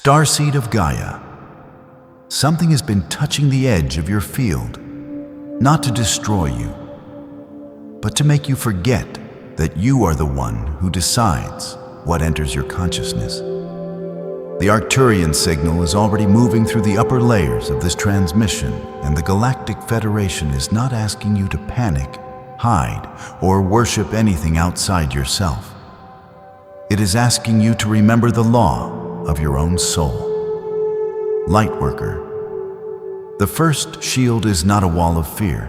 Starseed of Gaia. Something has been touching the edge of your field, not to destroy you, but to make you forget that you are the one who decides what enters your consciousness. The Arcturian signal is already moving through the upper layers of this transmission, and the Galactic Federation is not asking you to panic, hide, or worship anything outside yourself. It is asking you to remember the law of your own soul. Lightworker. The first shield is not a wall of fear.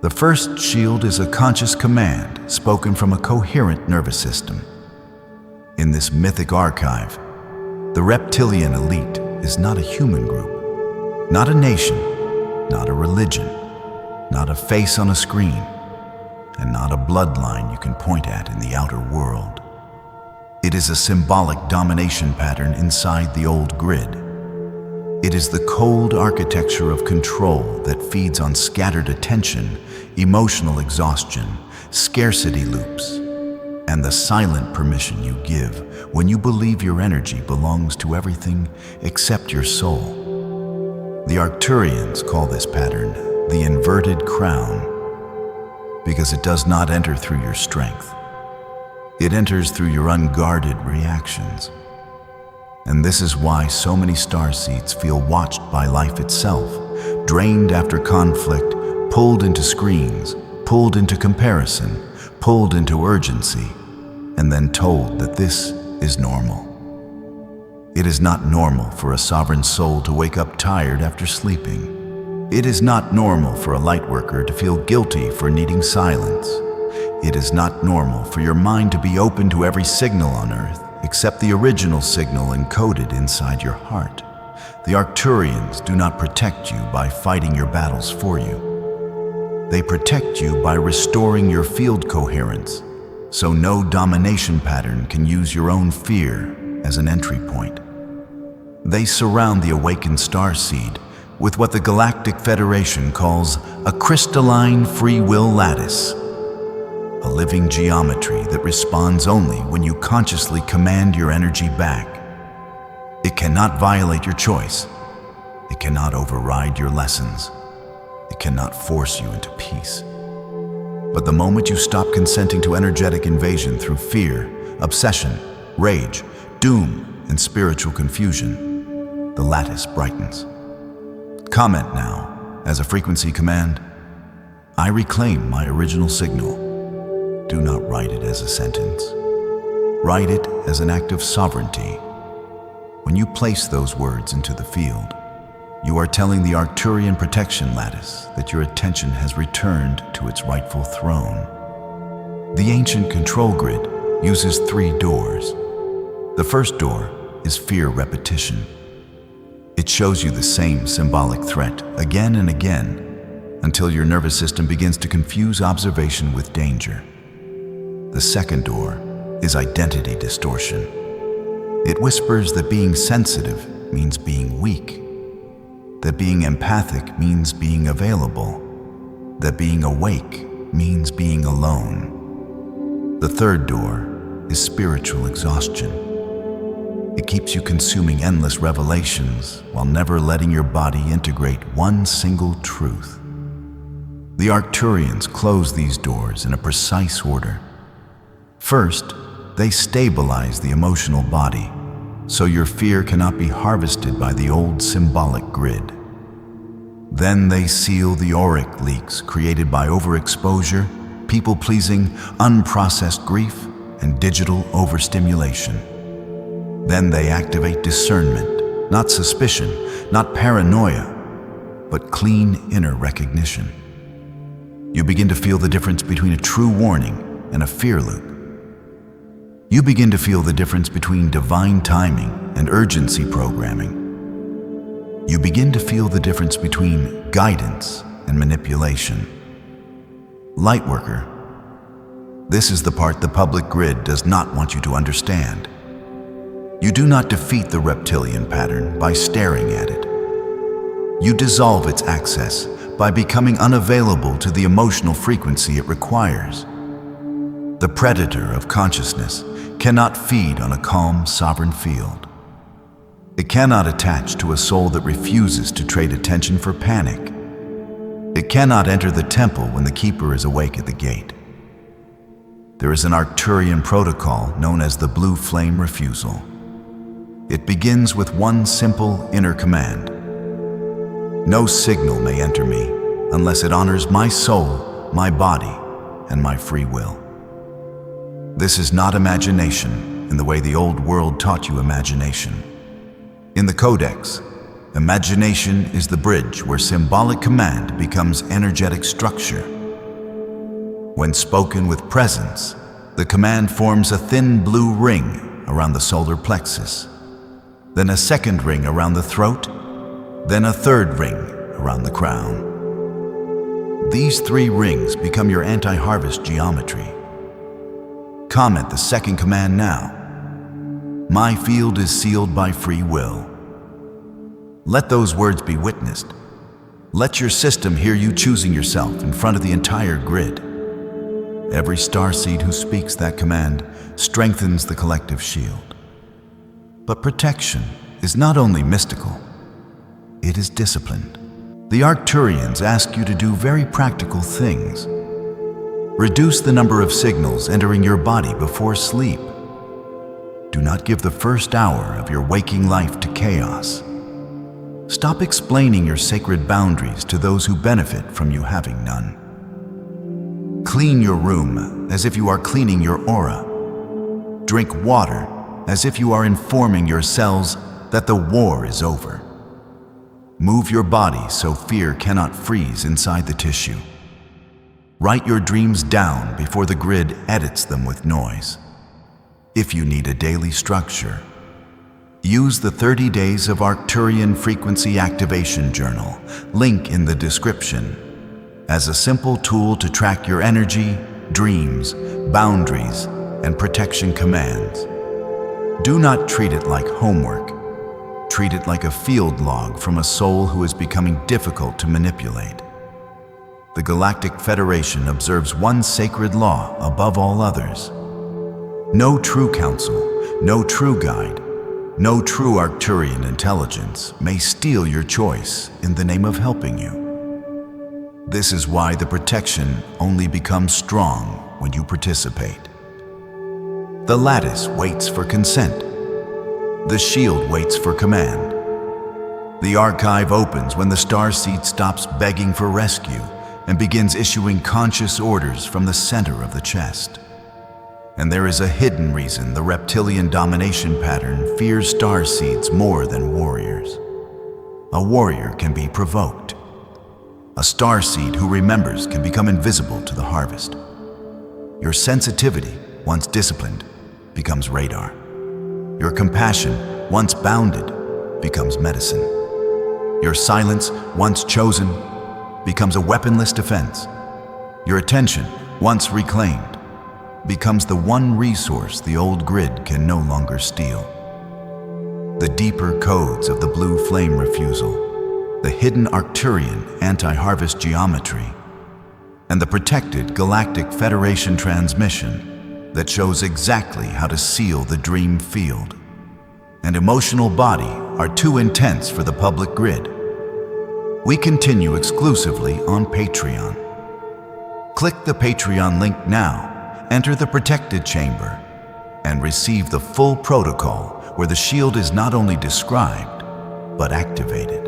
The first shield is a conscious command spoken from a coherent nervous system. In this mythic archive, the reptilian elite is not a human group, not a nation, not a religion, not a face on a screen, and not a bloodline you can point at in the outer world. It is a symbolic domination pattern inside the old grid. It is the cold architecture of control that feeds on scattered attention, emotional exhaustion, scarcity loops, and the silent permission you give when you believe your energy belongs to everything except your soul. The Arcturians call this pattern the inverted crown because it does not enter through your strength. It enters through your unguarded reactions. And this is why so many starseeds feel watched by life itself, drained after conflict, pulled into screens, pulled into comparison, pulled into urgency, and then told that this is normal. It is not normal for a sovereign soul to wake up tired after sleeping. It is not normal for a lightworker to feel guilty for needing silence. It is not normal for your mind to be open to every signal on Earth except the original signal encoded inside your heart. The Arcturians do not protect you by fighting your battles for you. They protect you by restoring your field coherence, so no domination pattern can use your own fear as an entry point. They surround the awakened starseed with what the Galactic Federation calls a crystalline free will lattice, a living geometry that responds only when you consciously command your energy back. It cannot violate your choice. It cannot override your lessons. It cannot force you into peace. But the moment you stop consenting to energetic invasion through fear, obsession, rage, doom, and spiritual confusion, the lattice brightens. Comment now, as a frequency command. I reclaim my original signal. Do not write it as a sentence. Write it as an act of sovereignty. When you place those words into the field, you are telling the Arcturian protection lattice that your attention has returned to its rightful throne. The ancient control grid uses 3 doors. The first door is fear repetition. It shows you the same symbolic threat again and again until your nervous system begins to confuse observation with danger. The second door is identity distortion. It whispers that being sensitive means being weak, that being empathic means being available, that being awake means being alone. The third door is spiritual exhaustion. It keeps you consuming endless revelations while never letting your body integrate one single truth. The Arcturians close these doors in a precise order. First, they stabilize the emotional body, so your fear cannot be harvested by the old symbolic grid. Then they seal the auric leaks created by overexposure, people-pleasing, unprocessed grief, and digital overstimulation. Then they activate discernment, not suspicion, not paranoia, but clean inner recognition. You begin to feel the difference between a true warning and a fear loop. You begin to feel the difference between divine timing and urgency programming. You begin to feel the difference between guidance and manipulation. Lightworker, this is the part the public grid does not want you to understand. You do not defeat the reptilian pattern by staring at it. You dissolve its access by becoming unavailable to the emotional frequency it requires. The predator of consciousness cannot feed on a calm, sovereign field. It cannot attach to a soul that refuses to trade attention for panic. It cannot enter the temple when the keeper is awake at the gate. There is an Arcturian protocol known as the blue flame refusal. It begins with one simple inner command. No signal may enter me unless it honors my soul, my body, and my free will. This is not imagination in the way the old world taught you imagination. In the Codex, imagination is the bridge where symbolic command becomes energetic structure. When spoken with presence, the command forms a thin blue ring around the solar plexus, then a second ring around the throat, then a third ring around the crown. These 3 rings become your anti-harvest geometry. Comment the second command now. My field is sealed by free will. Let those words be witnessed. Let your system hear you choosing yourself in front of the entire grid. Every starseed who speaks that command strengthens the collective shield. But protection is not only mystical, it is disciplined. The Arcturians ask you to do very practical things. Reduce the number of signals entering your body before sleep. Do not give the first hour of your waking life to chaos. Stop explaining your sacred boundaries to those who benefit from you having none. Clean your room as if you are cleaning your aura. Drink water as if you are informing your cells that the war is over. Move your body so fear cannot freeze inside the tissue. Write your dreams down before the grid edits them with noise. If you need a daily structure, use the 30 Days of Arcturian Frequency Activation Journal, link in the description, as a simple tool to track your energy, dreams, boundaries, and protection commands. Do not treat it like homework. Treat it like a field log from a soul who is becoming difficult to manipulate. The Galactic Federation observes one sacred law above all others. No true counsel, no true guide, no true Arcturian intelligence may steal your choice in the name of helping you. This is why the protection only becomes strong when you participate. The Lattice waits for consent. The shield waits for command. The archive opens when the Starseed stops begging for rescue and begins issuing conscious orders from the center of the chest. And there is a hidden reason the reptilian domination pattern fears starseeds more than warriors. A warrior can be provoked. A starseed who remembers can become invisible to the harvest. Your sensitivity, once disciplined, becomes radar. Your compassion, once bounded, becomes medicine. Your silence, once chosen, becomes a weaponless defense. Your attention, once reclaimed, becomes the one resource the old grid can no longer steal. The deeper codes of the blue flame refusal, the hidden Arcturian anti-harvest geometry, and the protected Galactic Federation transmission that shows exactly how to seal the dream field and emotional body are too intense for the public grid. We continue exclusively on Patreon. Click the Patreon link now, enter the protected chamber, and receive the full protocol where the shield is not only described, but activated.